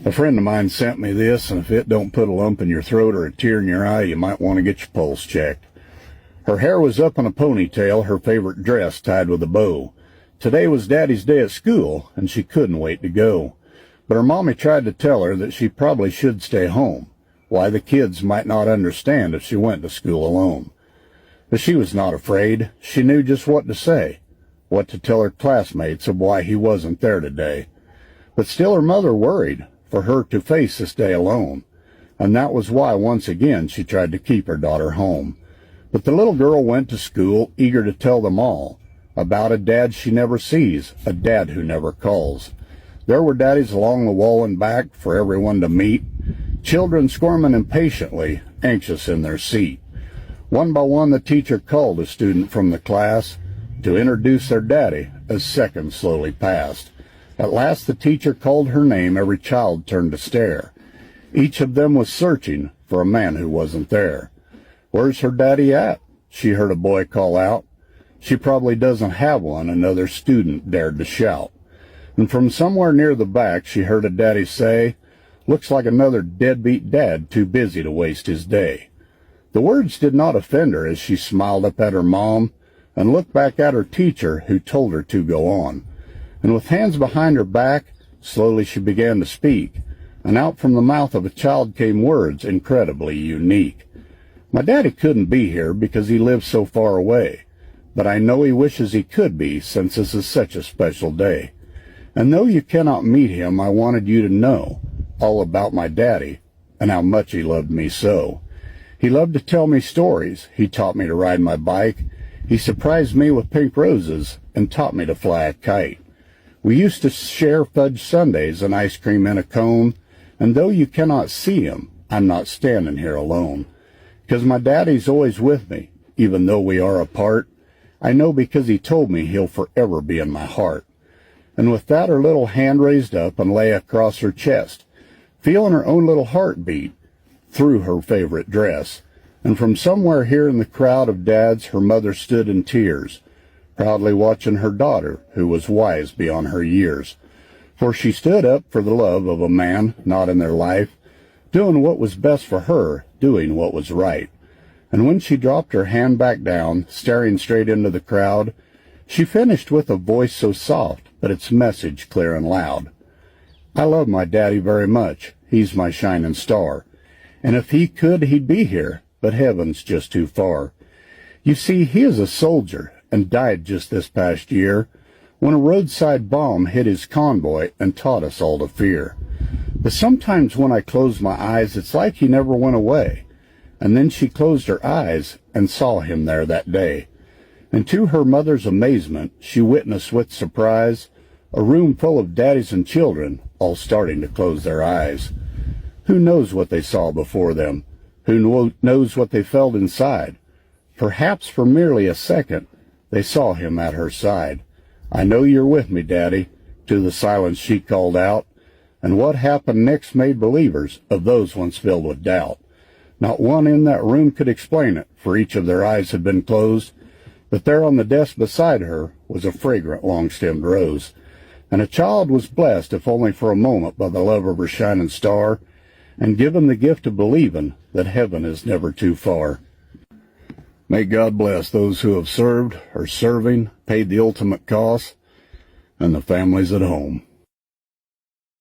A friend of mine sent me this, and if it don't put a lump in your throat or a tear in your eye, you might want to get your pulse checked. Her hair was up in a ponytail, her favorite dress tied with a bow. Today was Daddy's day at school, and she couldn't wait to go. But her mommy tried to tell her that she probably should stay home. Why, the kids might not understand if she went to school alone. But she was not afraid. She knew just what to say, what to tell her classmates of why he wasn't there today. But still her mother worried for her to face this day alone, and that was why once again she tried to keep her daughter home. But the little girl went to school eager to tell them all about a dad she never sees, a dad who never calls. There were daddies along the wall and back for everyone to meet, children squirming impatiently, anxious in their seat. One by one the teacher called a student from the class to introduce their daddy as seconds slowly passed. At last the teacher called her name. Every child turned to stare. Each of them was searching for a man who wasn't there. "Where's her daddy at?" she heard a boy call out. "She probably doesn't have one," another student dared to shout. And from somewhere near the back she heard a daddy say, "Looks like another deadbeat dad too busy to waste his day." The words did not offend her as she smiled up at her mom and looked back at her teacher who told her to go on. And with hands behind her back, slowly she began to speak, and out from the mouth of a child came words incredibly unique. "My daddy couldn't be here because he lives so far away, but I know he wishes he could be since this is such a special day. And though you cannot meet him, I wanted you to know all about my daddy and how much he loved me so. He loved to tell me stories. He taught me to ride my bike. He surprised me with pink roses and taught me to fly a kite. We used to share fudge sundaes and ice cream in a cone, and though you cannot see him, I'm not standing here alone. 'Cause my daddy's always with me, even though we are apart. I know because he told me he'll forever be in my heart." And with that her little hand raised up and lay across her chest, feeling her own little heart beat through her favorite dress. And from somewhere here in the crowd of dads her mother stood in tears, proudly watching her daughter, who was wise beyond her years. For she stood up for the love of a man not in their life, doing what was best for her, doing what was right. And when she dropped her hand back down, staring straight into the crowd, she finished with a voice so soft, but its message clear and loud. "I love my daddy very much. He's my shining star. And if he could, he'd be here, but heaven's just too far. You see, he is a soldier and died just this past year when a roadside bomb hit his convoy and taught us all to fear. But sometimes when I close my eyes, it's like he never went away." And then she closed her eyes and saw him there that day. And to her mother's amazement, she witnessed with surprise a room full of daddies and children all starting to close their eyes. Who knows what they saw before them? Who knows what they felt inside? Perhaps for merely a second, they saw him at her side. "I know you're with me, Daddy," to the silence she called out. And what happened next made believers of those once filled with doubt. Not one in that room could explain it, for each of their eyes had been closed. But there on the desk beside her was a fragrant long-stemmed rose. And a child was blessed, if only for a moment, by the love of her shining star, and given the gift of believing that heaven is never too far. May God bless those who have served, are serving, paid the ultimate cost, and the families at home.